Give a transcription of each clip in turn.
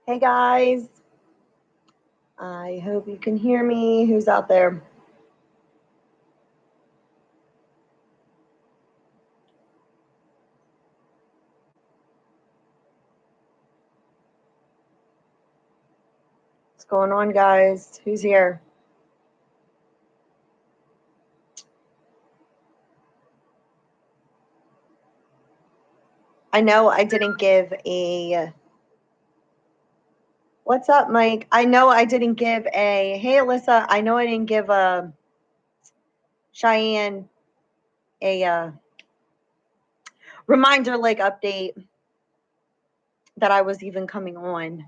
Hey guys, I hope you can hear me. Who's out there? What's going on, guys? Who's here? I know I didn't give a... What's up, Mike? I know I didn't give a... Hey, Alyssa, I know I didn't give a... Cheyenne a reminder, like, update that I was even coming on.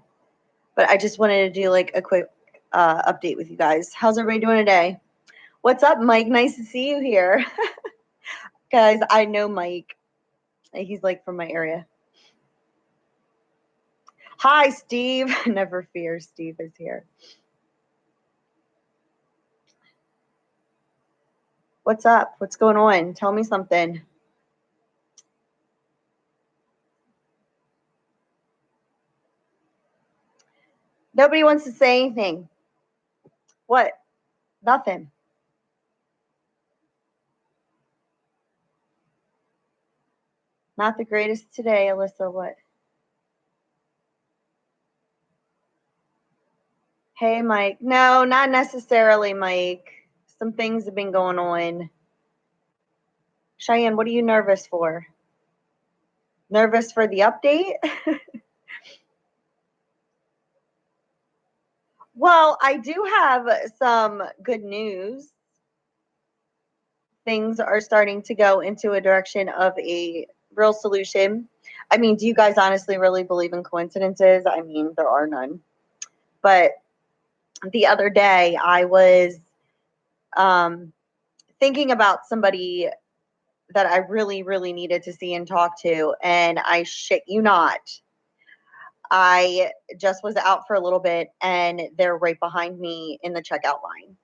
But I just wanted to do, like, a quick update with you guys. How's everybody doing today? What's up, Mike? Nice to see you here. Guys, I know Mike. He's, like, from my area. Hi, Steve. Never fear, Steve is here. What's up? What's going on? Tell me something. Nobody wants to say anything. What? Nothing. Not the greatest today, Alyssa. What? Hey, Mike. No, not necessarily, Mike. Some things have been going on. Cheyenne, what are you nervous for? Nervous for the update? Well, I do have some good news. Things are starting to go into a direction of a real solution. I mean, do you guys honestly really believe in coincidences? I mean, there are none. But the other day, I was thinking about somebody that I really, really needed to see and talk to, and I shit you not, I just was out for a little bit, and they're right behind me in the checkout line.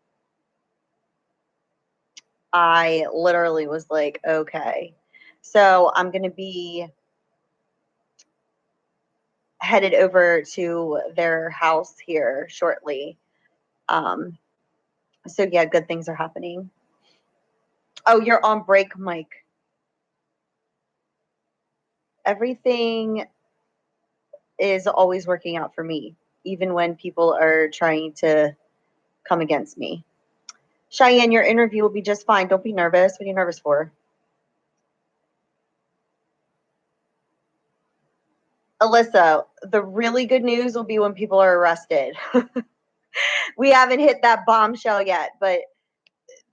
I literally was like, okay. So I'm going to be headed over to their house here shortly. So yeah, good things are happening. Oh, you're on break, Mike. Everything is always working out for me, even when people are trying to come against me. Cheyenne, your interview will be just fine. Don't be nervous. What are you nervous for? Alyssa, the really good news will be when people are arrested. We haven't hit that bombshell yet, but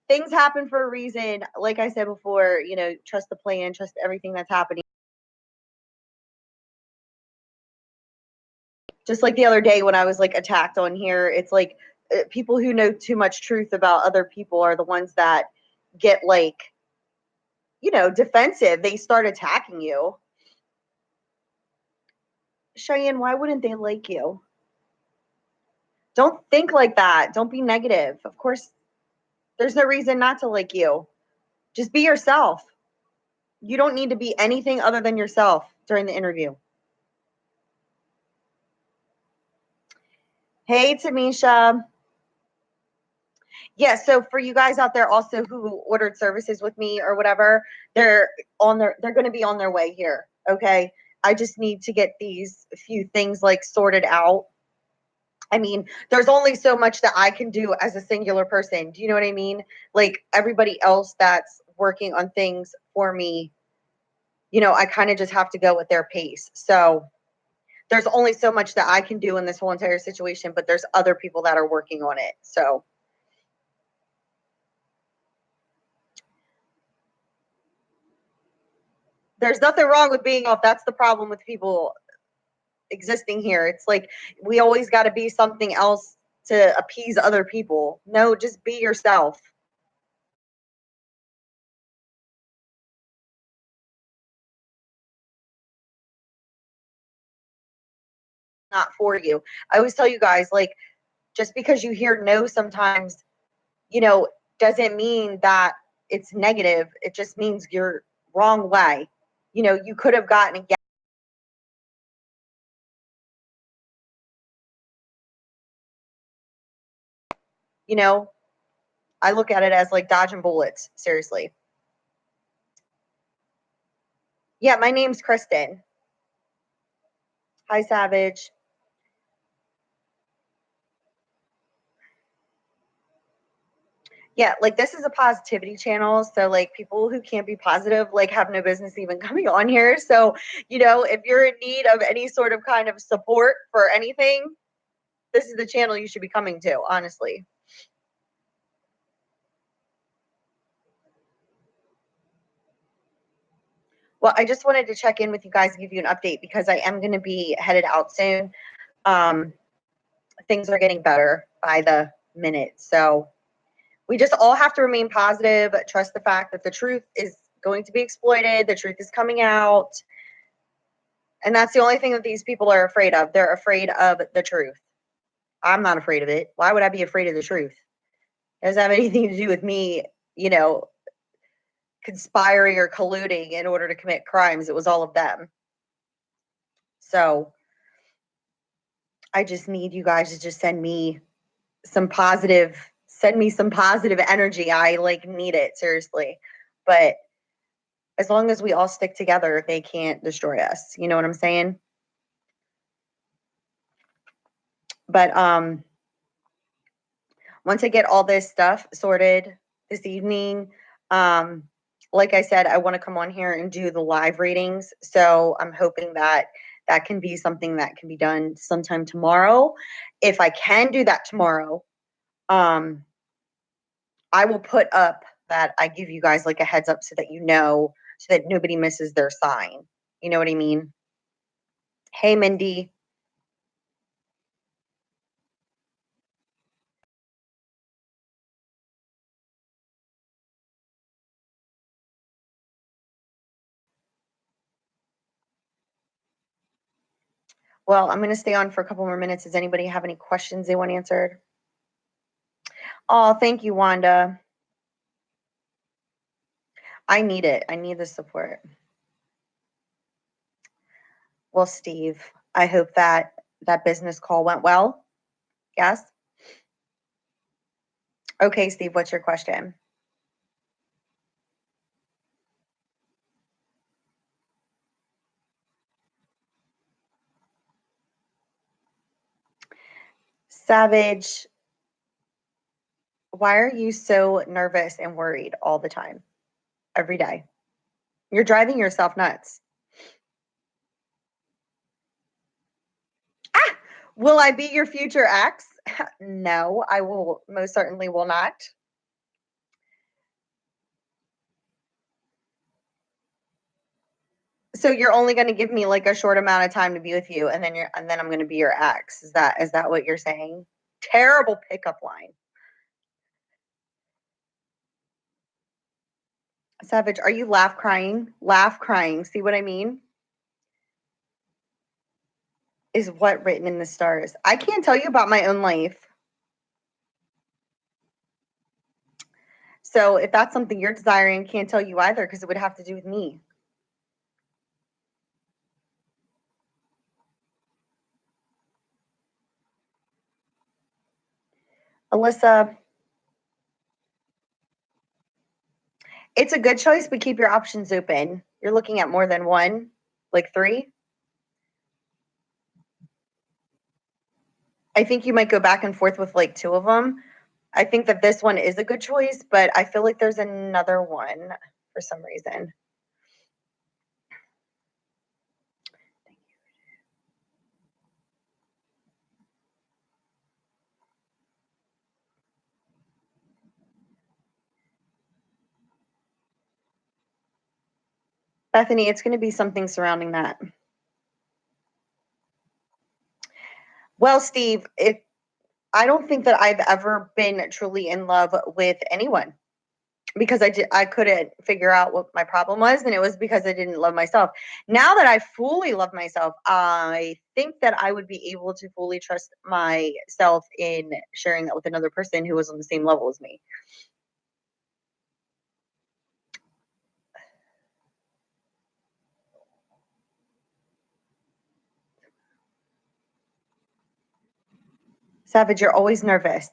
things happen for a reason. Like I said before, trust the plan, trust everything that's happening. Just like the other day when I was like attacked on here, it's like people who know too much truth about other people are the ones that get like, defensive. They start attacking you. Cheyenne, why wouldn't they like you? Don't think like that. Don't be negative. Of course, there's no reason not to like you. Just be yourself. You don't need to be anything other than yourself during the interview. Hey, Tamisha. Yeah, so for you guys out there also who ordered services with me or whatever, they're going to be on their way here. Okay. I just need to get these few things like sorted out. I mean, there's only so much that I can do as a singular person. Do you know what I mean? Like everybody else that's working on things for me, I kind of just have to go with their pace. So there's only so much that I can do in this whole entire situation, but there's other people that are working on it. So there's nothing wrong with being off. That's the problem with people existing here. It's like we always got to be something else to appease other people. No, just be yourself. Not for you. I always tell you guys, like, just because you hear no sometimes, doesn't mean that it's negative. It just means you're wrong way. You could have gotten a You know, I look at it as like dodging bullets, seriously. Yeah, my name's Kristen. Hi, Savage. Yeah, like this is a positivity channel. So like people who can't be positive, like have no business even coming on here. So, you know, if you're in need of any sort of kind of support for anything, this is the channel you should be coming to, honestly. Well, I just wanted to check in with you guys and give you an update because I am going to be headed out soon. Things are getting better by the minute. So we just all have to remain positive, trust the fact that the truth is going to be exploited, the truth is coming out. And that's the only thing that these people are afraid of. They're afraid of the truth. I'm not afraid of it. Why would I be afraid of the truth? It doesn't have anything to do with me, you know, conspiring or colluding in order to commit crimes. It was all of them. So I just need you guys to just send me some positive energy. I like need it, seriously. But as long as we all stick together, they can't destroy us. You know what I'm saying? But once I get all this stuff sorted this evening, like I said, I want to come on here and do the live readings. So I'm hoping that that can be something that can be done sometime tomorrow. If I can do that tomorrow, I will put up that I give you guys like a heads up so that you know, so that nobody misses their sign. You know what I mean? Hey, Mindy. Well, I'm going to stay on for a couple more minutes. Does anybody have any questions they want answered? Oh, thank you, Wanda. I need it. I need the support. Well, Steve, I hope that that business call went well. Yes? Okay, Steve, what's your question? Savage, why are you so nervous and worried all the time, every day? You're driving yourself nuts. Ah! Will I be your future ex? No, I will most certainly will not. So you're only going to give me like a short amount of time to be with you, and then I'm going to be your ex. Is that what you're saying? Terrible pickup line. Savage, are you laugh crying? Laugh crying. See what I mean? Is what written in the stars. I can't tell you about my own life. So if that's something you're desiring, can't tell you either because it would have to do with me. Alyssa, it's a good choice, but keep your options open. You're looking at more than one, like three. I think you might go back and forth with like two of them. I think that this one is a good choice, but I feel like there's another one for some reason. Bethany, it's going to be something surrounding that. Well, Steve, I don't think that I've ever been truly in love with anyone because I couldn't figure out what my problem was, and it was because I didn't love myself. Now that I fully love myself, I think that I would be able to fully trust myself in sharing that with another person who was on the same level as me. Savage, you're always nervous.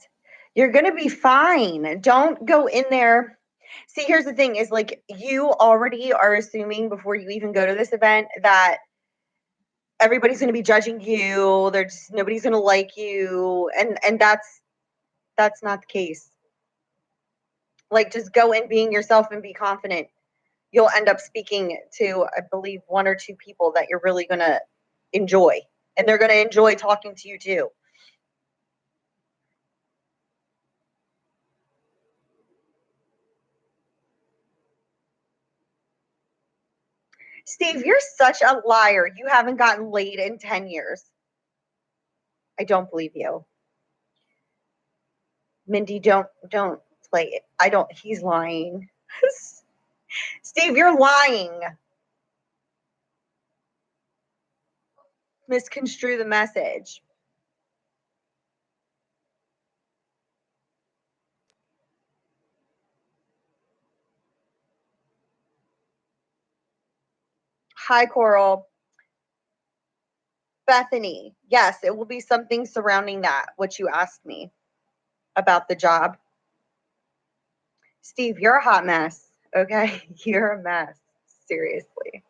You're going to be fine. Don't go in there. See, here's the thing is like you already are assuming before you even go to this event that everybody's going to be judging you. There's nobody's going to like you. And that's not the case. Like just go in being yourself and be confident. You'll end up speaking to, I believe, 1 or 2 people that you're really going to enjoy. And they're going to enjoy talking to you too. Steve, you're such a liar. You haven't gotten laid in 10 years. I don't believe you. Mindy, don't play it. I don't, he's lying. Steve, you're lying. Misconstrue the message. Hi, Coral. Bethany, yes, it will be something surrounding that, what you asked me about the job. Steve, you're a hot mess, okay? You're a mess, seriously.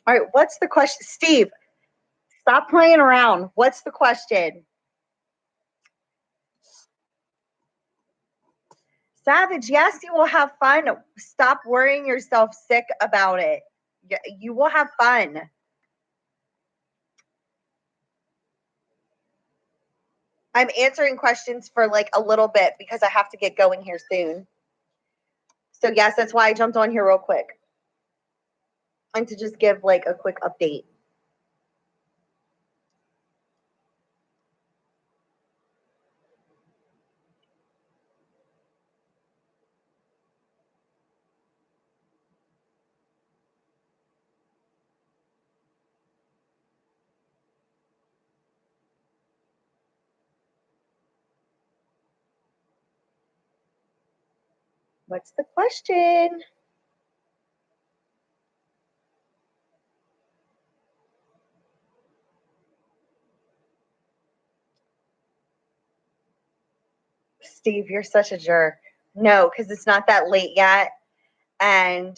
All right, what's the question? Steve, stop playing around. What's the question? Savage, yes, you will have fun. Stop worrying yourself sick about it. You will have fun. I'm answering questions for like a little bit because I have to get going here soon. So yes, that's why I jumped on here real quick. And to just give like a quick update. What's the question? Steve, you're such a jerk. No, because it's not that late yet. And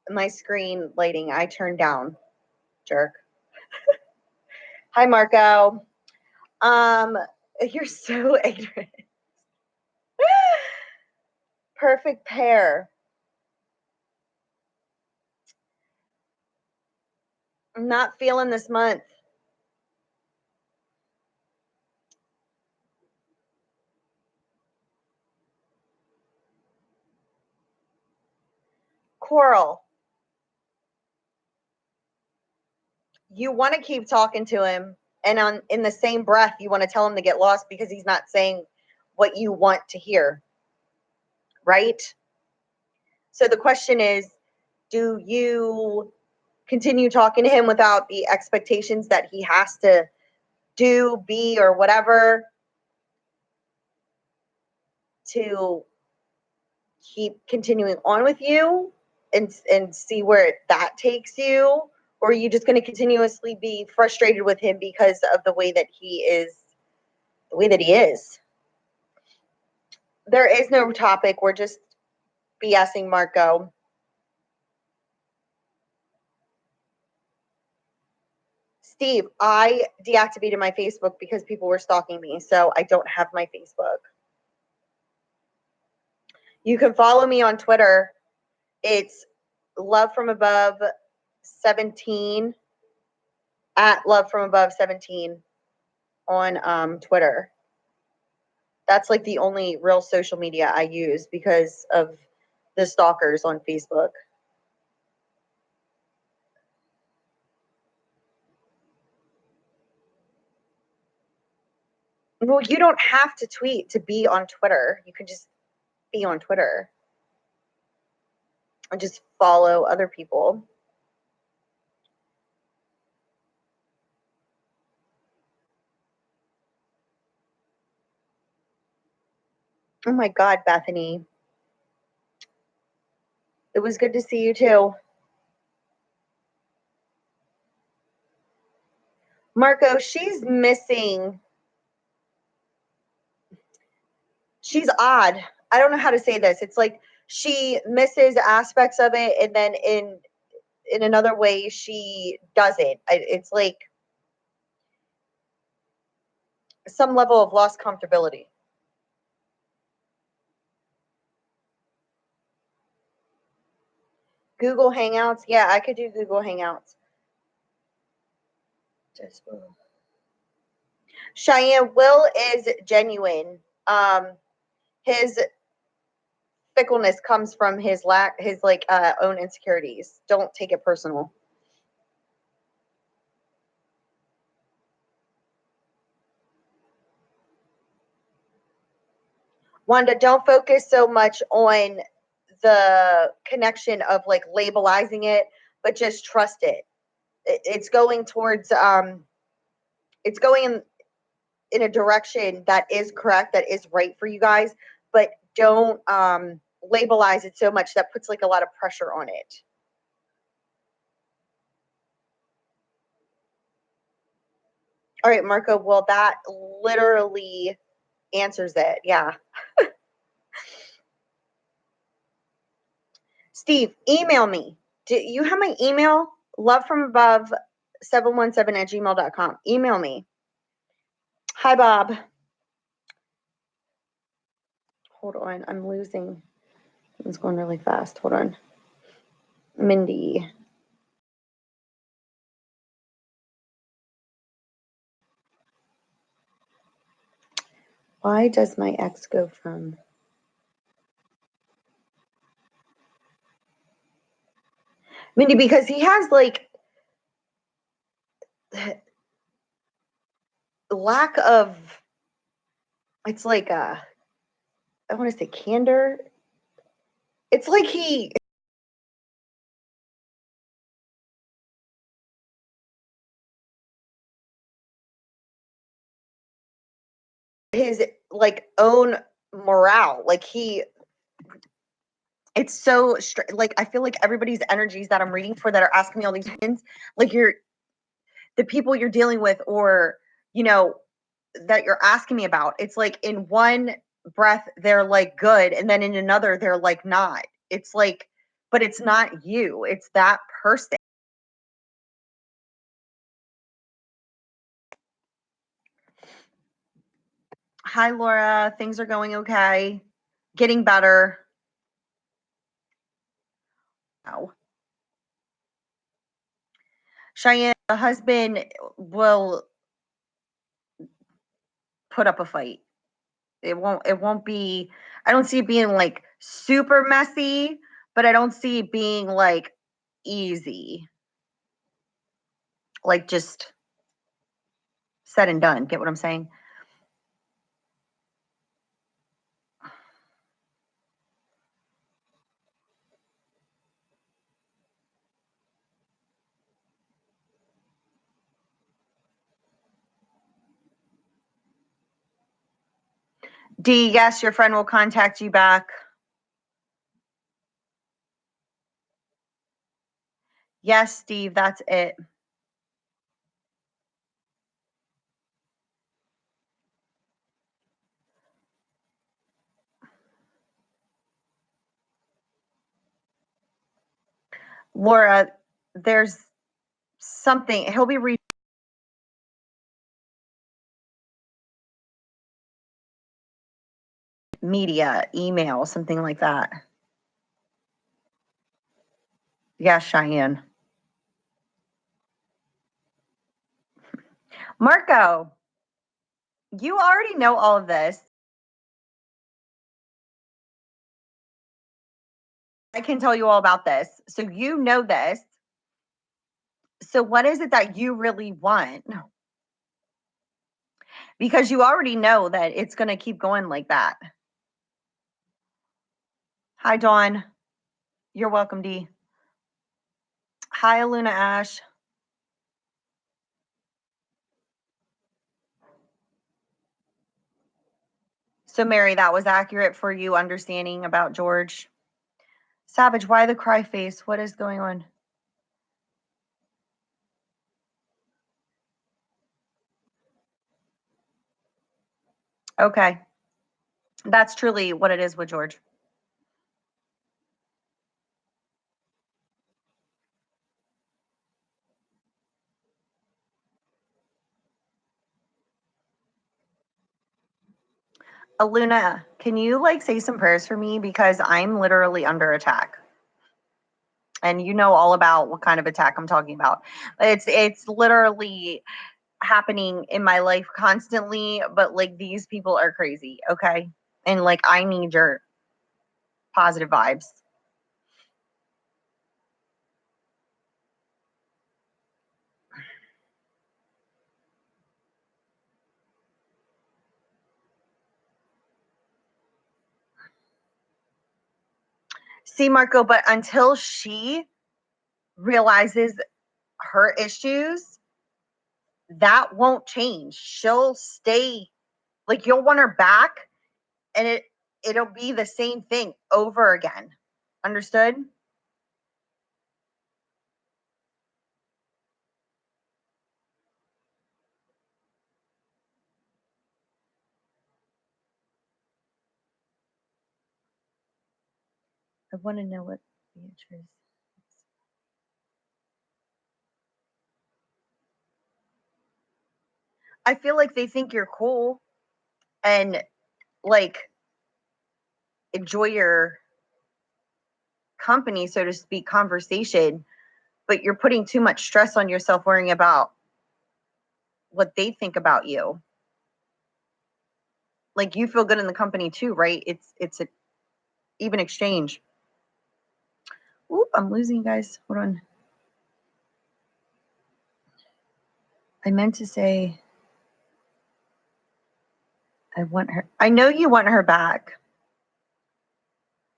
my screen lighting, I turned down. Jerk. Hi, Marco. You're so ignorant. Perfect pair. I'm not feeling this month. Coral, you want to keep talking to him, and in the same breath, you want to tell him to get lost because he's not saying what you want to hear, right? So the question is, do you continue talking to him without the expectations that he has to do, be, or whatever to keep continuing on with you and see where that takes you? Or are you just going to continuously be frustrated with him because of the way that he is, the way that he is? There is no topic. We're just BSing Marco. Steve, I deactivated my Facebook because people were stalking me, so I don't have my Facebook. You can follow me on Twitter. It's Love From Above 17 at Love From Above 17 on Twitter. That's like the only real social media I use because of the stalkers on Facebook. Well, you don't have to tweet to be on Twitter. You can just be on Twitter and just follow other people. Oh my God, Bethany. It was good to see you too. Marco, she's missing. She's odd. I don't know how to say this. It's like she misses aspects of it, and then in another way she doesn't. It's like some level of lost comfortability. Google Hangouts. Yeah, I could do Google Hangouts. Cheyenne, Will is genuine. His fickleness comes from his own insecurities. Don't take it personal. Wanda, don't focus so much on the connection of like labelizing it, but just trust it. It's going towards it's going in a direction that is correct, that is right for you guys, but don't labelize it so much that puts like a lot of pressure on it. All right, Marco, well that literally answers it. Yeah. Steve, email me. Do you have my email? lovefromabove717@gmail.com. Email me. Hi, Bob. Hold on. I'm losing. It's going really fast. Hold on. Mindy. Why does my ex go from... Mindy, because he has like lack of... It's like I want to say candor. It's like he... his like own morale. Like he... It's so like I feel like everybody's energies that I'm reading for that are asking me all these questions, like you're the people you're dealing with, or you know, that you're asking me about. It's like in one breath they're like good, and then in another they're like not. It's like, but it's not you. It's that person. Hi, Laura. Things are going okay. Getting better. Wow. Cheyenne, the husband will put up a fight. It won't be, I don't see it being like super messy, but I don't see it being like easy. Like just said and done. Get what I'm saying? D, yes, your friend will contact you back. Yes, Steve, that's it. Laura, there's something. He'll be reading media, email, something like that. Yes, Cheyenne. Marco, you already know all of this. I can tell you all about this. So you know this. So what is it that you really want? Because you already know that it's going to keep going like that. Hi, Dawn. You're welcome, D. Hi, Luna Ash. So, Mary, that was accurate for you understanding about George. Savage, why the cry face? What is going on? Okay. That's truly what it is with George. Aluna, can you like say some prayers for me? Because I'm literally under attack. And you know all about what kind of attack I'm talking about. It's literally happening in my life constantly, but like these people are crazy, okay? And like I need your positive vibes. See, Marco, but until she realizes her issues, that won't change. She'll stay like you'll want her back and it'll be the same thing over again. Understood? I want to know what Beatrice. I feel like they think you're cool and like enjoy your company, so to speak, conversation, but you're putting too much stress on yourself worrying about what they think about you. Like you feel good in the company too, right? It's an even exchange. Oop, I'm losing you guys. Hold on. I meant to say I want her. I know you want her back,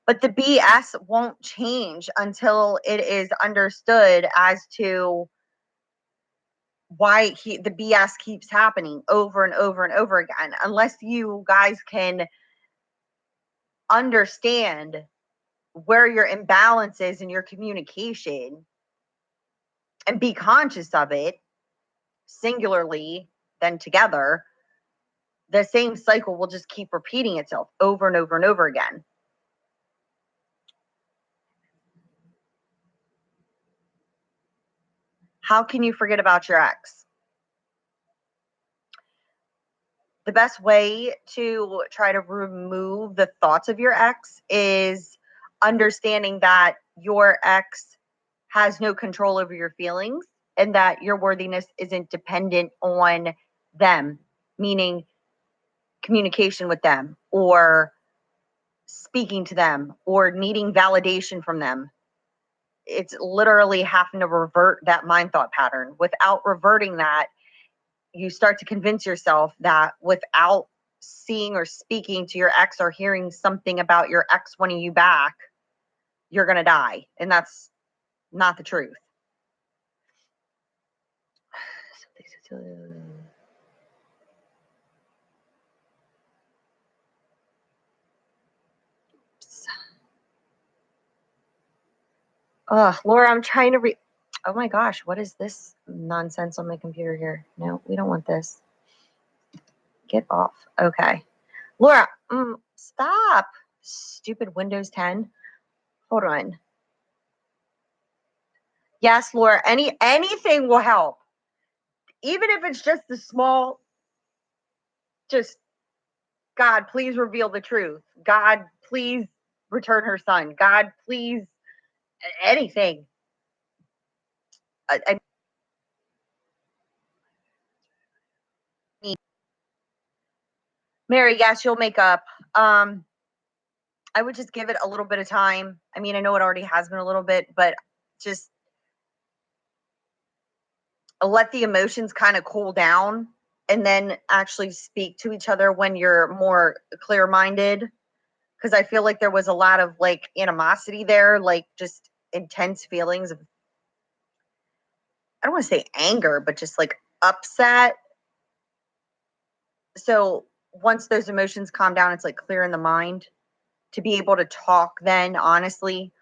but the BS won't change until it is understood as to why the BS keeps happening over and over and over again. Unless you guys can understand where your imbalance is in your communication and be conscious of it singularly, then together, the same cycle will just keep repeating itself over and over and over again. How can you forget about your ex? The best way to try to remove the thoughts of your ex is understanding that your ex has no control over your feelings and that your worthiness isn't dependent on them, meaning communication with them or speaking to them or needing validation from them. It's literally having to revert that mind thought pattern. Without reverting that, you start to convince yourself that without seeing or speaking to your ex or hearing something about your ex wanting you back, you're going to die. And that's not the truth. Laura, I'm trying to read. Oh my gosh, what is this nonsense on my computer here? No, we don't want this. Get off. Okay. Laura, stop. Stupid Windows 10. Hold on. Yes, Laura, anything will help. Even if it's just the small, just God, please reveal the truth. God, please return her son. God, please anything. I mean, Mary, yes, you'll make up. I would just give it a little bit of time. I mean, I know it already has been a little bit, but just let the emotions kind of cool down and then actually speak to each other when you're more clear minded. Because I feel like there was a lot of like animosity there, like just intense feelings of, I don't want to say anger, but just like upset. So once those emotions calm down, it's like clear in the mind to be able to talk then, honestly.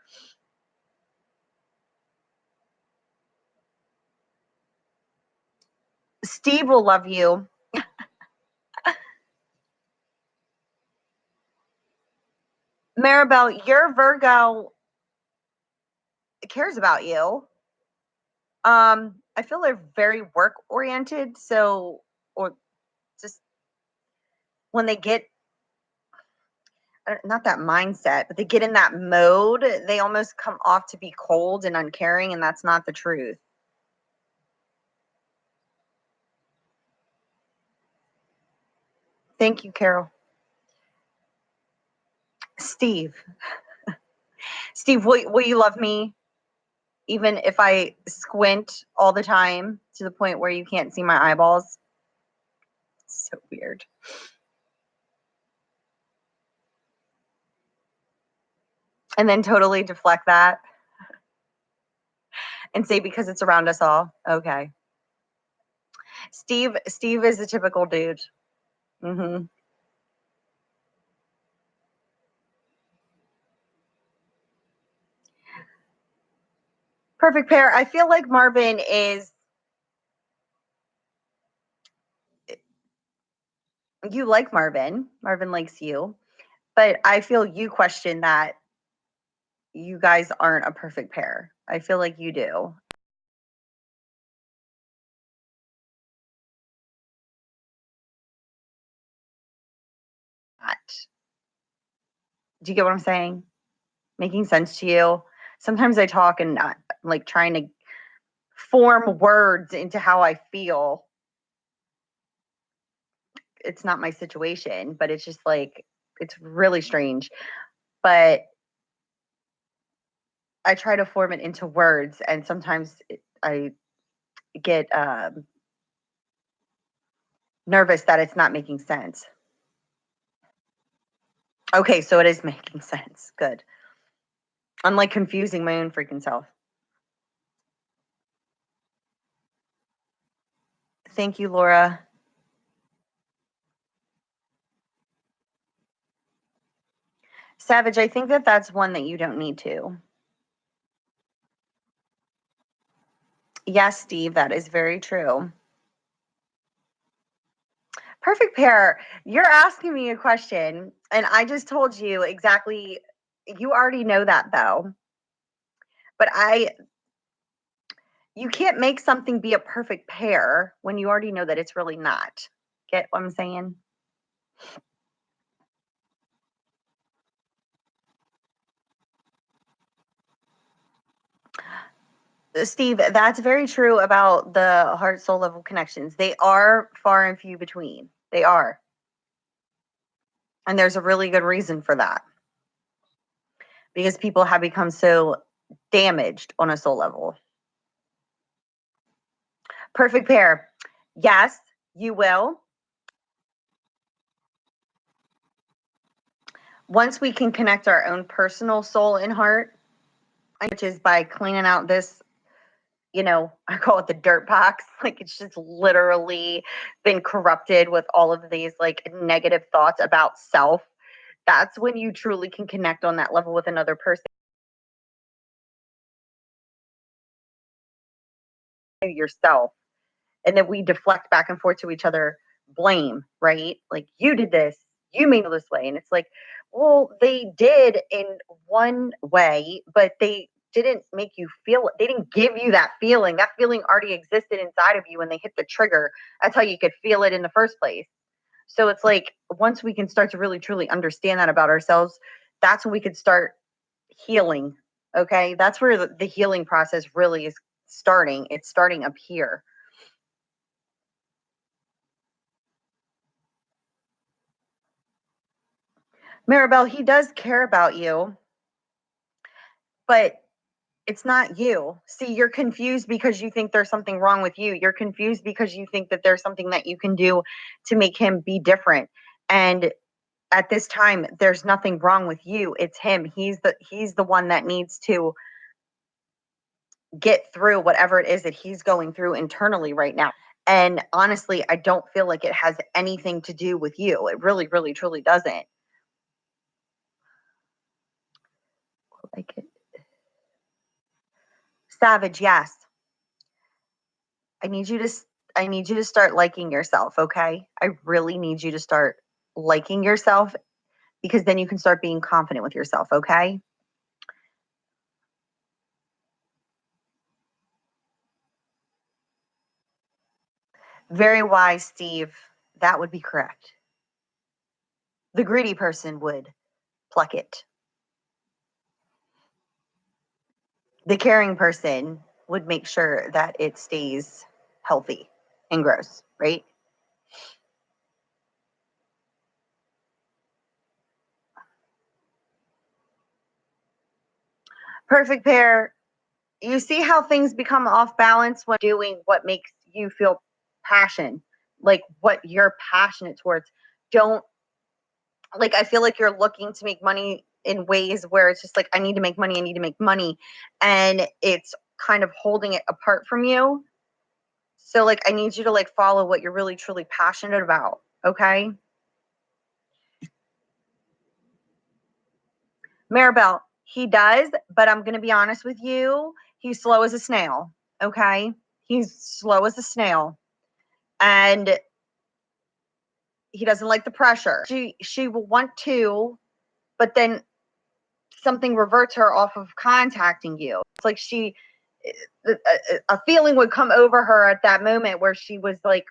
Steve will love you. Maribel, your Virgo cares about you. I feel they're very work oriented, so, or just when they get, not that mindset, but they get in that mode, they almost come off to be cold and uncaring, and that's not the truth. Thank you, Carol. Steve. Steve, will you love me even if I squint all the time to the point where you can't see my eyeballs? So weird. And then totally deflect that and say because it's around us all. Okay. Steve is a typical dude. Mm-hmm. Perfect pair. I feel like Marvin is, you like Marvin. Marvin likes you. But I feel you question that you guys aren't a perfect pair. I feel like you do. Do you get what I'm saying? Making sense to you? Sometimes I talk and like trying to form words into how I feel. It's not my situation, but it's just like, it's really strange. But I try to form it into words, and sometimes I get nervous that it's not making sense. Okay, so it is making sense. Good. I'm like confusing my own freaking self. Thank you, Laura. Savage, I think that that's one that you don't need to. Yes, Steve, that is very true. Perfect pair. You're asking me a question, and I just told you exactly. You already know that though. But you can't make something be a perfect pair when you already know that it's really not. Get what I'm saying? Steve, that's very true about the heart soul level connections. They are far and few between. They are. And there's a really good reason for that. Because people have become so damaged on a soul level. Perfect pair. Yes, you will. Once we can connect our own personal soul and heart, which is by cleaning out this, I call it the dirt box. Like it's just literally been corrupted with all of these like negative thoughts about self. That's when you truly can connect on that level with another person. Yourself. And then we deflect back and forth to each other blame, right? Like you did this, you made it this way. And it's like, well, they did in one way, but they didn't make you feel it. They didn't give you that feeling. That feeling already existed inside of you when they hit the trigger. That's how you could feel it in the first place. So it's like once we can start to really truly understand that about ourselves, that's when we could start healing. Okay. That's where the healing process really is starting. It's starting up here. Maribel, he does care about you, but it's not you. See, you're confused because you think there's something wrong with you. You're confused because you think that there's something that you can do to make him be different. And at this time, there's nothing wrong with you. It's him. He's the one that needs to get through whatever it is that he's going through internally right now. And honestly, I don't feel like it has anything to do with you. It really, really, truly doesn't. Like it. Savage, yes. I need you to start liking yourself, okay? I really need you to start liking yourself, because then you can start being confident with yourself, okay? Very wise, Steve. That would be correct. The greedy person would pluck it. The caring person would make sure that it stays healthy and grows, right? Perfect pair. You see how things become off balance when doing what makes you feel passion, like what you're passionate towards. Don't, like, I feel like you're looking to make money in ways where it's just like, I need to make money, I need to make money. And it's kind of holding it apart from you. So, like, I need you to like follow what you're really truly passionate about. Okay. Maribel, he does, but I'm going to be honest with you. He's slow as a snail. Okay. He's slow as a snail. And he doesn't like the pressure. She will want to, but then something reverts her off of contacting you. It's like a feeling would come over her at that moment where she was like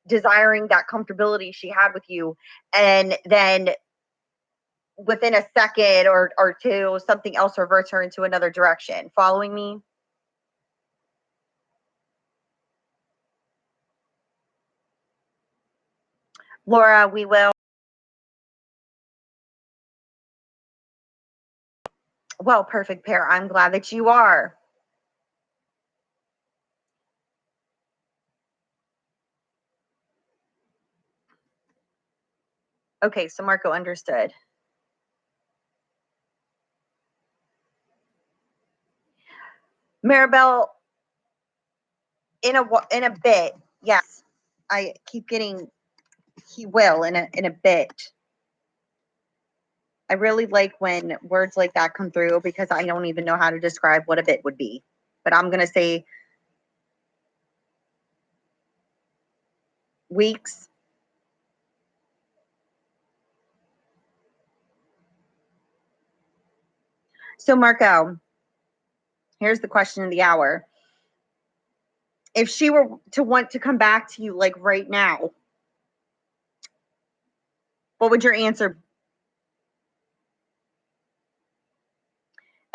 desiring that comfortability she had with you, and then within a second or two, something else reverts her into another direction. Following me? Laura, we will. Well, perfect pair. I'm glad that you are. Okay, so Marco understood. Maribel, in a bit, yes. I keep getting he will in a bit. I really like when words like that come through, because I don't even know how to describe what a bit would be. But I'm going to say weeks. So, Marco, here's the question of the hour. If she were to want to come back to you like right now, what would your answer be?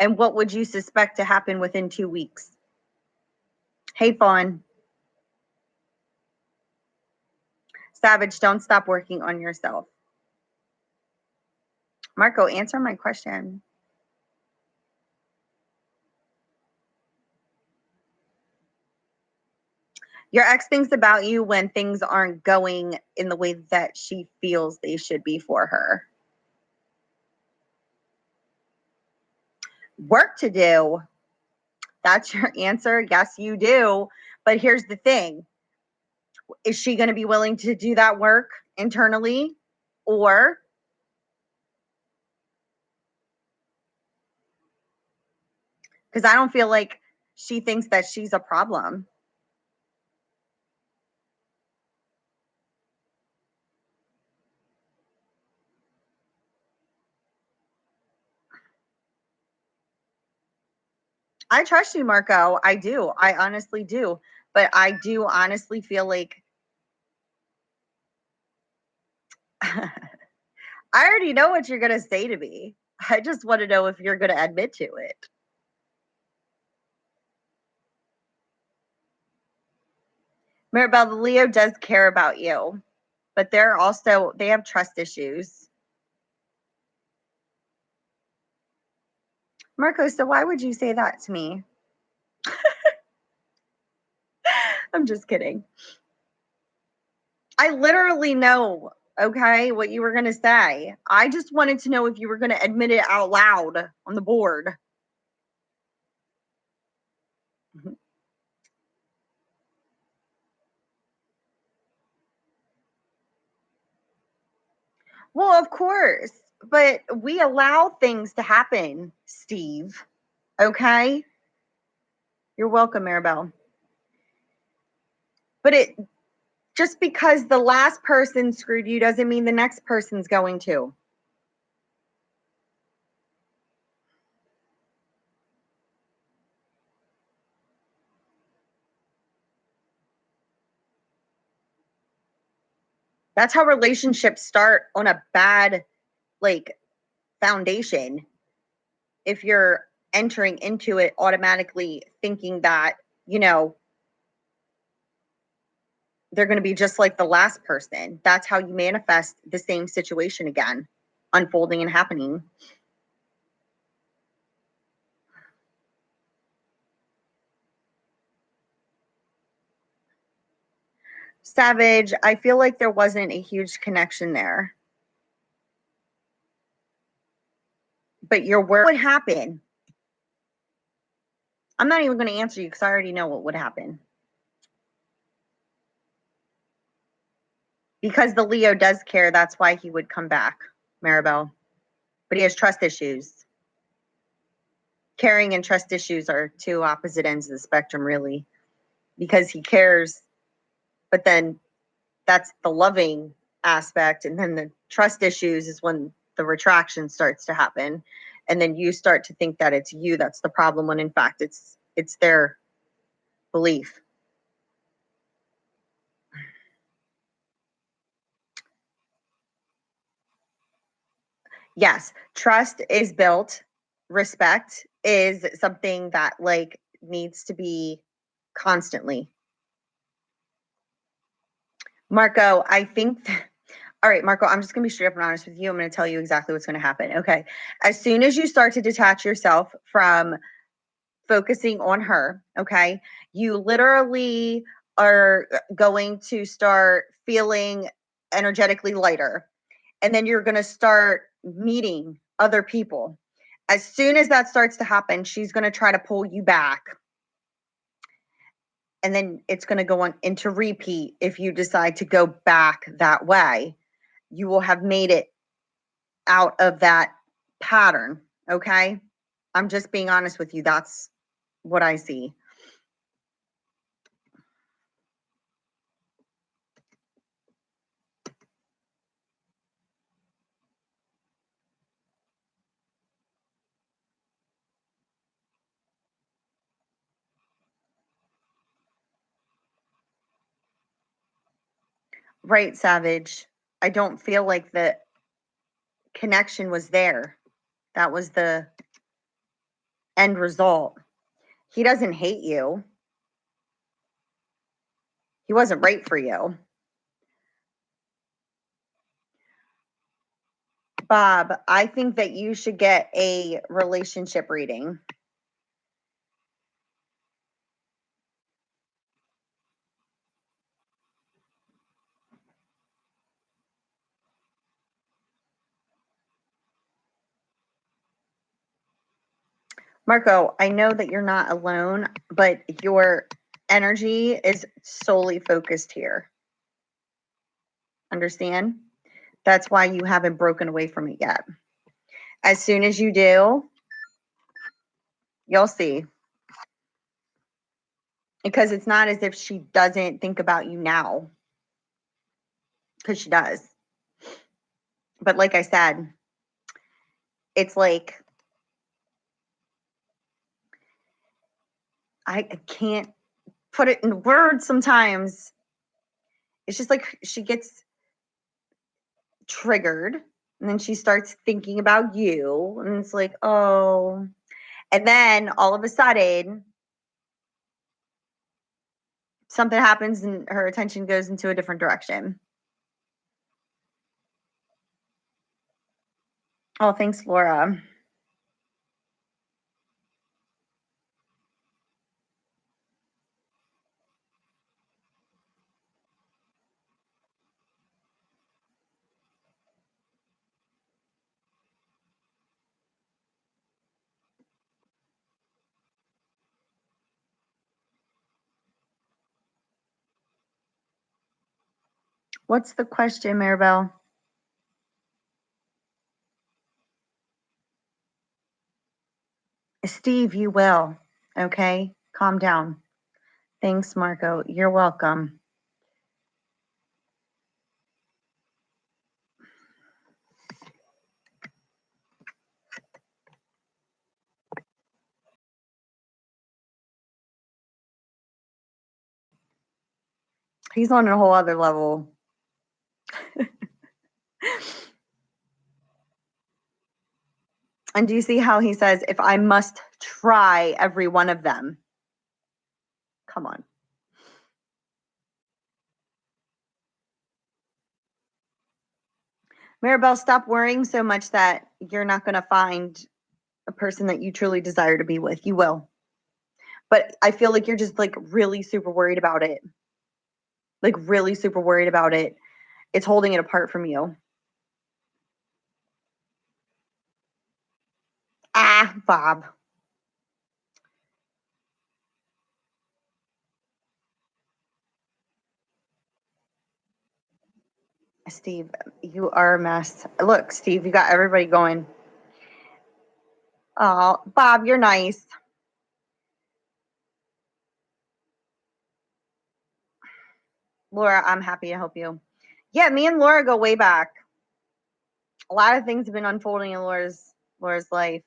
And what would you suspect to happen within 2 weeks? Hey, Fawn. Savage, don't stop working on yourself. Marco, answer my question. Your ex thinks about you when things aren't going in the way that she feels they should be for her. Work to do. That's your answer. Yes, you do. But here's the thing. Is she going to be willing to do that work internally? Or, because I don't feel like she thinks that she's a problem. I trust you, Marco. I do. I honestly do. But I do honestly feel like I already know what you're going to say to me. I just want to know if you're going to admit to it. Maribel, the Leo does care about you, but they have trust issues. Marco, so why would you say that to me? I'm just kidding. I literally know, okay, what you were going to say. I just wanted to know if you were going to admit it out loud on the board. Well, of course, but we allow things to happen, Steve. Okay? You're welcome, Maribel. But it just because the last person screwed you doesn't mean the next person's going to. That's how relationships start on a bad like foundation. If you're entering into it automatically thinking that, you know, they're going to be just like the last person. That's how you manifest the same situation again, unfolding and happening. Savage, I feel like there wasn't a huge connection there. But your word would happen. I'm not even going to answer you because I already know what would happen. Because the Leo does care, that's why he would come back, Maribel. But he has trust issues. Caring and trust issues are two opposite ends of the spectrum, really. Because he cares, but then that's the loving aspect. And then the trust issues is when the retraction starts to happen. And then you start to think that it's you that's the problem when in fact it's their belief. Yes, trust is built. Respect is something that like needs to be constantly. Marco, I think all right, Marco, I'm just going to be straight up and honest with you. I'm going to tell you exactly what's going to happen. Okay. As soon as you start to detach yourself from focusing on her, okay, you literally are going to start feeling energetically lighter. And then you're going to start meeting other people. As soon as that starts to happen, she's going to try to pull you back. And then it's going to go on into repeat if you decide to go back that way. You will have made it out of that pattern. Okay. I'm just being honest with you. That's what I see. Right, Savage. I don't feel like the connection was there. That was the end result. He doesn't hate you. He wasn't right for you. Bob, I think that you should get a relationship reading. Marco, I know that you're not alone, but your energy is solely focused here. Understand? That's why you haven't broken away from it yet. As soon as you do, you'll see. Because it's not as if she doesn't think about you now, because she does. But like I said, it's like I can't put it in words sometimes. It's just like she gets triggered and then she starts thinking about you and it's like, oh. And then all of a sudden something happens and her attention goes into a different direction. Oh, thanks, Laura. What's the question, Maribel? Steve, you will. Okay? Calm down. Thanks, Marco. You're welcome. He's on a whole other level. And do you see how he says, if I must try every one of them? Come on. Maribel, stop worrying so much that you're not going to find a person that you truly desire to be with. You will. But I feel like you're just like really super worried about it. Like really super worried about it. It's holding it apart from you. Ah, Bob. Steve, you are a mess. Look, Steve, you got everybody going. Oh, Bob, you're nice. Laura, I'm happy to help you. Yeah, me and Laura go way back. A lot of things have been unfolding in Laura's life.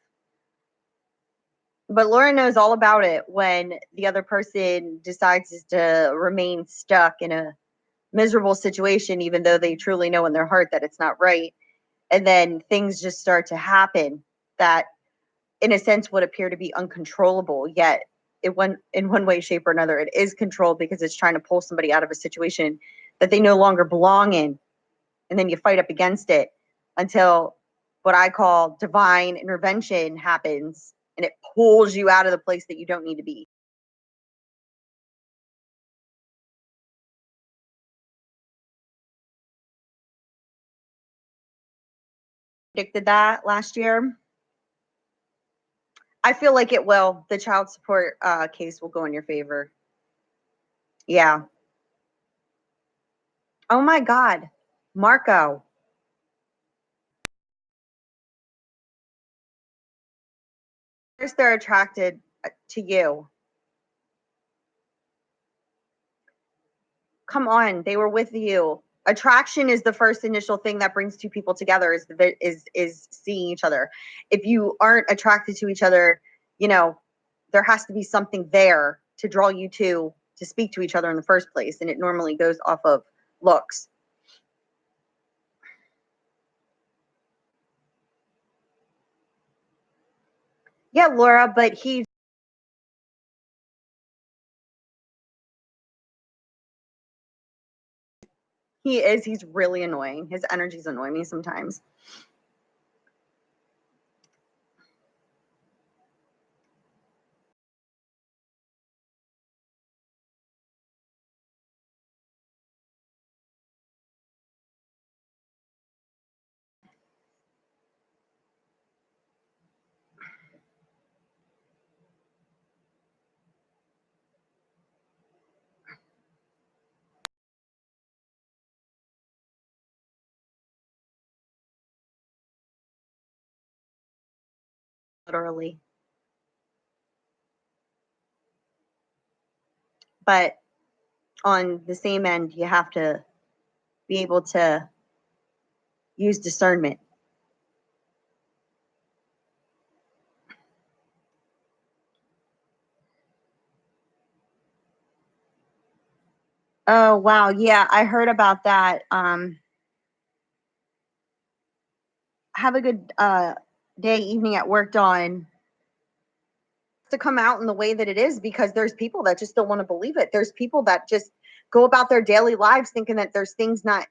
But Laura knows all about it when the other person decides to remain stuck in a miserable situation, even though they truly know in their heart that it's not right. And then things just start to happen that, in a sense, would appear to be uncontrollable, yet in one way, shape, or another, it is controlled because it's trying to pull somebody out of a situation that they no longer belong in. And then you fight up against it until what I call divine intervention happens and it pulls you out of the place that you don't need to be. Predicted that last year. I feel like it will. The child support case will go in your favor. Yeah. Oh my God. Marco. First, they're attracted to you. Come on, they were with you. Attraction is the first initial thing that brings two people together is seeing each other. If you aren't attracted to each other, you know, there has to be something there to draw you to speak to each other in the first place, and it normally goes off of looks. Yeah, Laura, but he he's really annoying. His energy's annoying me sometimes. Literally. But on the same end, you have to be able to use discernment. Oh, wow. Yeah, I heard about that. Have a good day, evening at work, Dawn. To come out in the way that it is because there's people that just don't want to believe it. There's people that just go about their daily lives thinking that there's things not,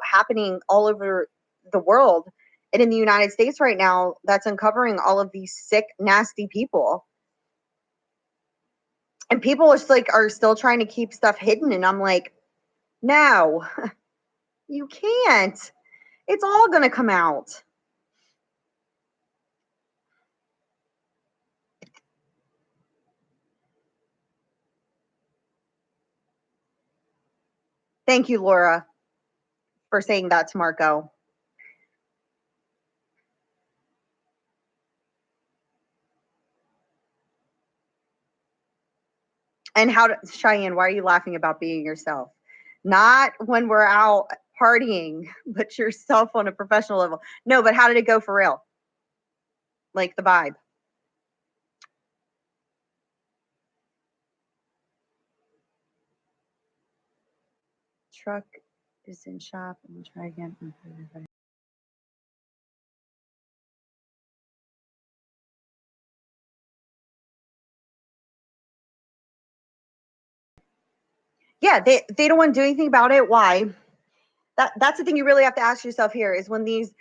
happening all over the world. And in the United States right now, that's uncovering all of these sick, nasty people. And people are still trying to keep stuff hidden. And I'm like, no, you can't. It's all going to come out. Thank you, Laura, for saying that to Marco. And Cheyenne, why are you laughing about being yourself? Not when we're out partying, but yourself on a professional level. No, but how did it go for real? Like the vibe. Truck is in shop. And we'll try again. Yeah, they don't want to do anything about it. Why? That's the thing you really have to ask yourself here is when these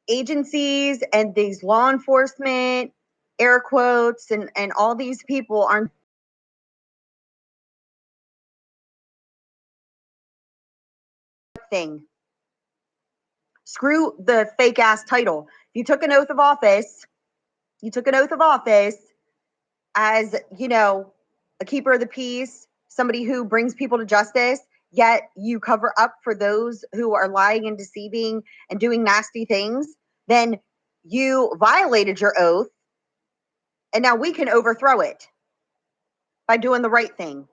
agencies and these law enforcement, air quotes, and all these people aren't thing. Screw the fake ass title. If you took an oath of office, as, a keeper of the peace, somebody who brings people to justice, yet you cover up for those who are lying and deceiving and doing nasty things, then you violated your oath. And now we can overthrow it by doing the right thing.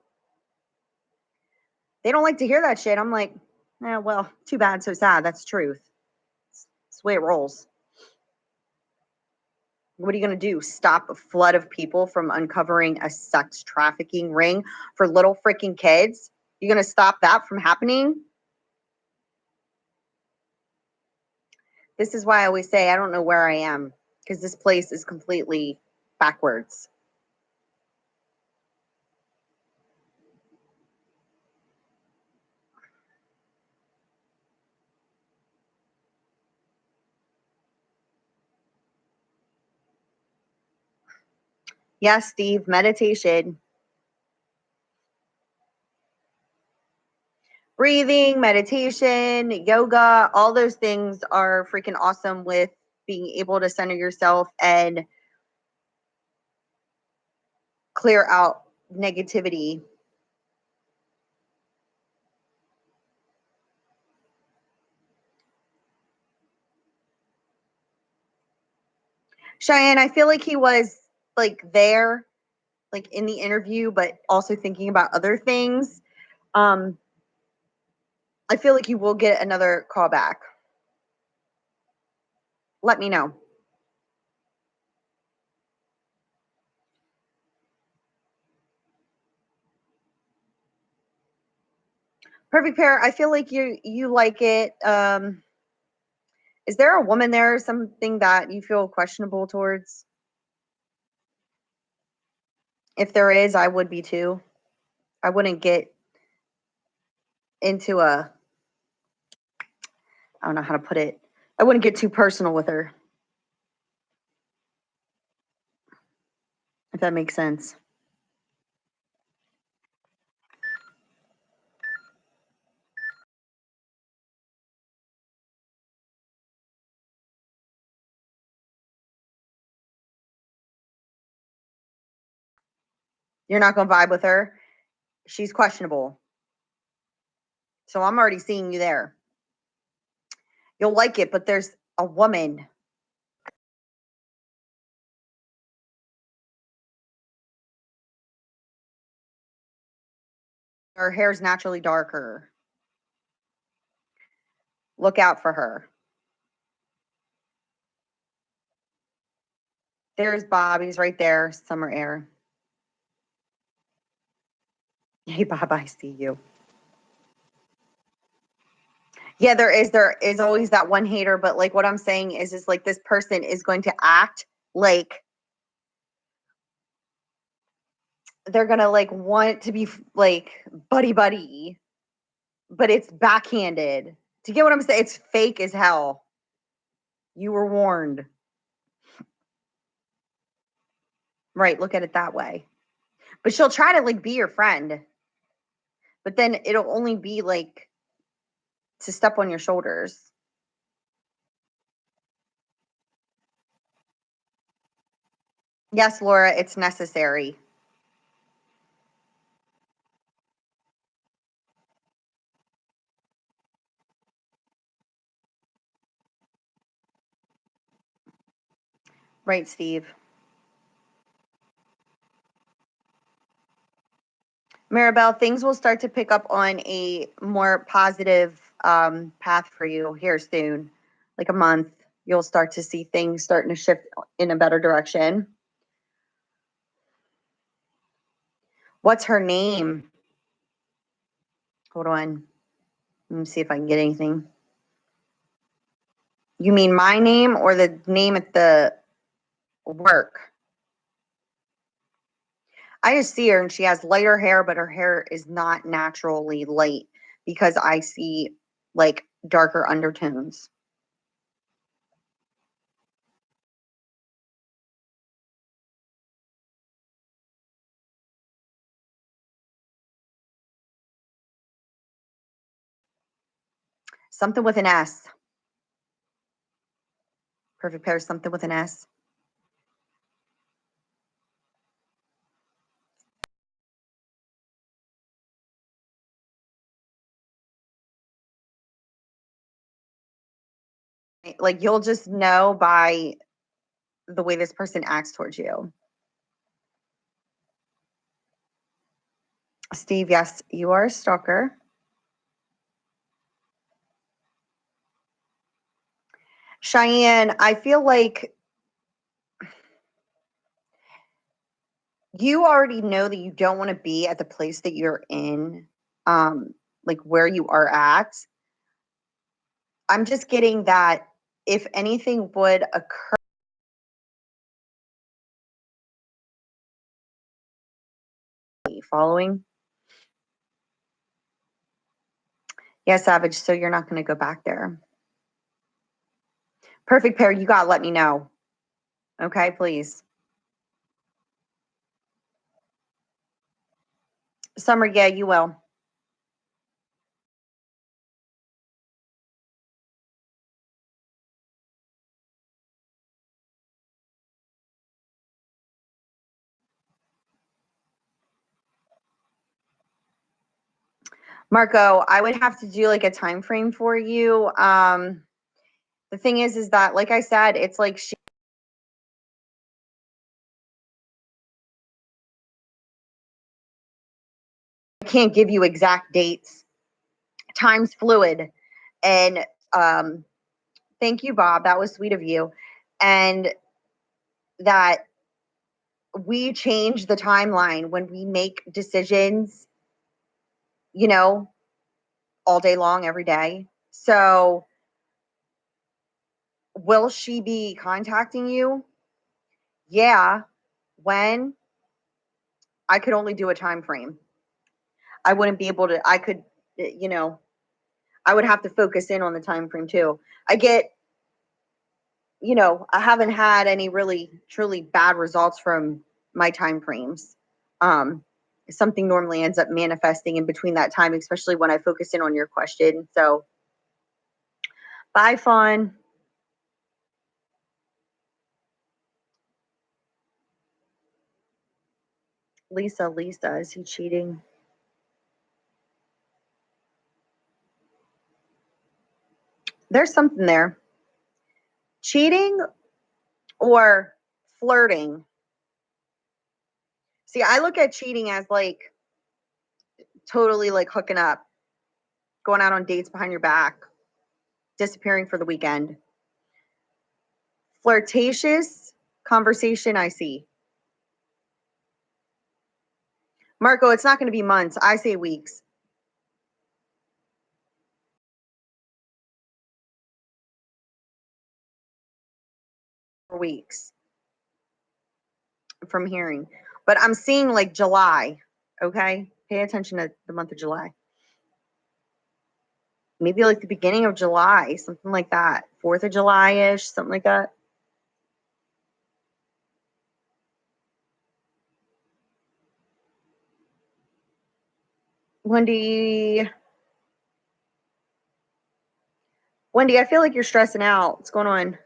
They don't like to hear that shit. I'm like, well, too bad, so sad. That's truth. It's the way it rolls. What are you going to do? Stop a flood of people from uncovering a sex trafficking ring for little freaking kids? You're going to stop that from happening? This is why I always say I don't know where I am, because this place is completely backwards. Yes, Steve, meditation. Breathing, meditation, yoga, all those things are freaking awesome with being able to center yourself and clear out negativity. Cheyenne, I feel like he was like there, like in the interview, but also thinking about other things. I feel like you will get another call back. Let me know. Perfect pair. I feel like you like it. Is there a woman there or something that you feel questionable towards? If there is, I would be too. I wouldn't get into I don't know how to put it. I wouldn't get too personal with her, if that makes sense. You're not going to vibe with her. She's questionable. So I'm already seeing you there. You'll like it, but there's a woman. Her hair's naturally darker. Look out for her. There's Bob. He's right there. Summer air. Hey, Bob, I see you. Yeah, there is always that one hater, but like what I'm saying is like this person is going to act like they're gonna like want to be like buddy buddy, but it's backhanded. Do you get what I'm saying? It's fake as hell. You were warned. Right, look at it that way. But she'll try to like be your friend, but then it'll only be like to step on your shoulders. Yes, Laura, it's necessary. Right, Steve. Maribel, things will start to pick up on a more positive path for you here soon. Like a month, you'll start to see things starting to shift in a better direction. What's her name? Hold on. Let me see if I can get anything. You mean my name or the name at the work? I just see her and she has lighter hair, but her hair is not naturally light because I see like darker undertones. Something with an S. Perfect pair, something with an S. Like you'll just know by the way this person acts towards you. Steve, yes, you are a stalker. Cheyenne, I feel like you already know that you don't want to be at the place that you're in, like where you are at. I'm just getting that if anything would occur, following. Yeah, Savage, so you're not going to go back there. Perfect pair, you got to let me know. Okay, please. Summer, yeah, you will. Marco, I would have to do like a time frame for you. The thing is that, like I said, it's like she can't give you exact dates. Time's fluid. And thank you, Bob. That was sweet of you. And that we change the timeline when we make decisions, you know, all day long, every day. So, will she be contacting you? Yeah. When? I could only do a time frame. I wouldn't be able to, I could, you know, I would have to focus in on the time frame too. I get, you know, I haven't had any really truly bad results from my time frames. Um, Something normally ends up manifesting in between that time, especially when I focus in on your question. So, bye, Fawn. Lisa, is he cheating? There's something there. Cheating or flirting. See, I look at cheating as like totally like hooking up, going out on dates behind your back, disappearing for the weekend. Flirtatious conversation, I see. Marco, it's not going to be months. I say weeks. Or weeks from hearing. But I'm seeing like July. Okay. Pay attention to the month of July. Maybe like the beginning of July, something like that. 4th of July ish, something like that. Wendy, I feel like you're stressing out. What's going on?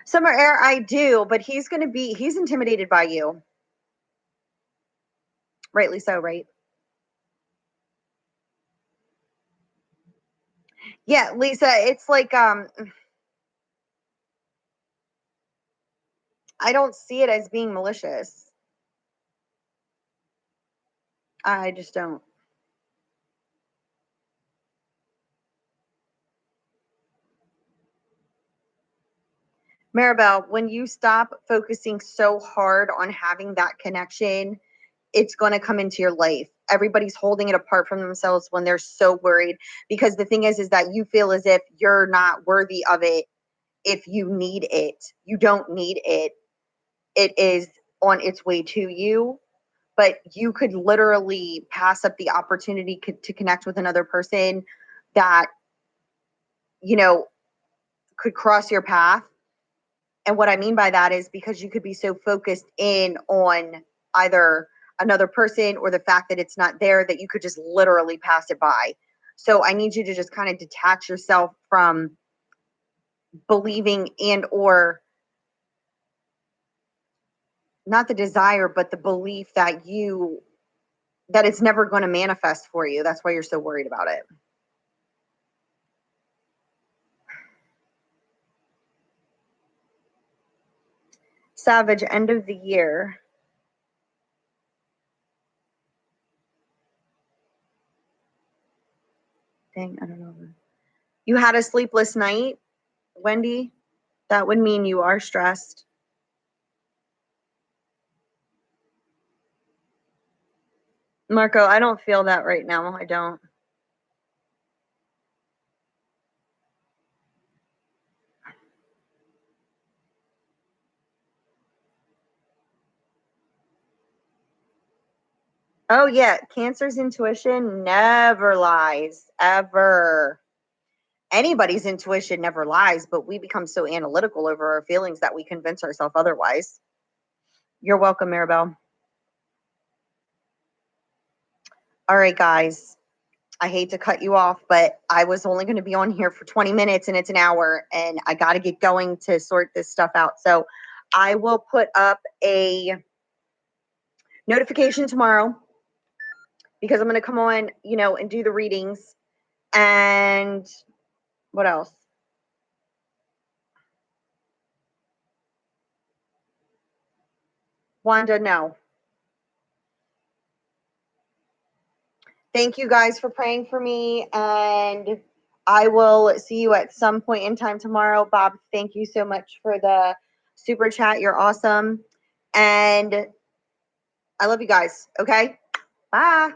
Summer air, I do, but he's intimidated by you. Rightly so, right? Yeah, Lisa, it's like I don't see it as being malicious. I just don't. Maribel, when you stop focusing so hard on having that connection, it's going to come into your life. Everybody's holding it apart from themselves when they're so worried, because the thing is that you feel as if you're not worthy of it. If you need it, you don't need it. It is on its way to you, but you could literally pass up the opportunity to connect with another person that, you know, could cross your path. And what I mean by that is because you could be so focused in on either another person or the fact that it's not there that you could just literally pass it by. So I need you to just kind of detach yourself from believing and or not the desire, but the belief that it's never going to manifest for you. That's why you're so worried about it. Savage, end of the year. Dang, I don't know. You had a sleepless night, Wendy? That would mean you are stressed. Marco, I don't feel that right now. I don't. Oh, yeah. Cancer's intuition never lies, ever. Anybody's intuition never lies, but we become so analytical over our feelings that we convince ourselves otherwise. You're welcome, Maribel. All right, guys. I hate to cut you off, but I was only going to be on here for 20 minutes and it's an hour, and I got to get going to sort this stuff out. So I will put up a notification tomorrow because I'm going to come on, and do the readings. And what else? Wanda, no. Thank you guys for praying for me, and I will see you at some point in time tomorrow. Bob, thank you so much for the super chat. You're awesome. And I love you guys. Okay? Bye.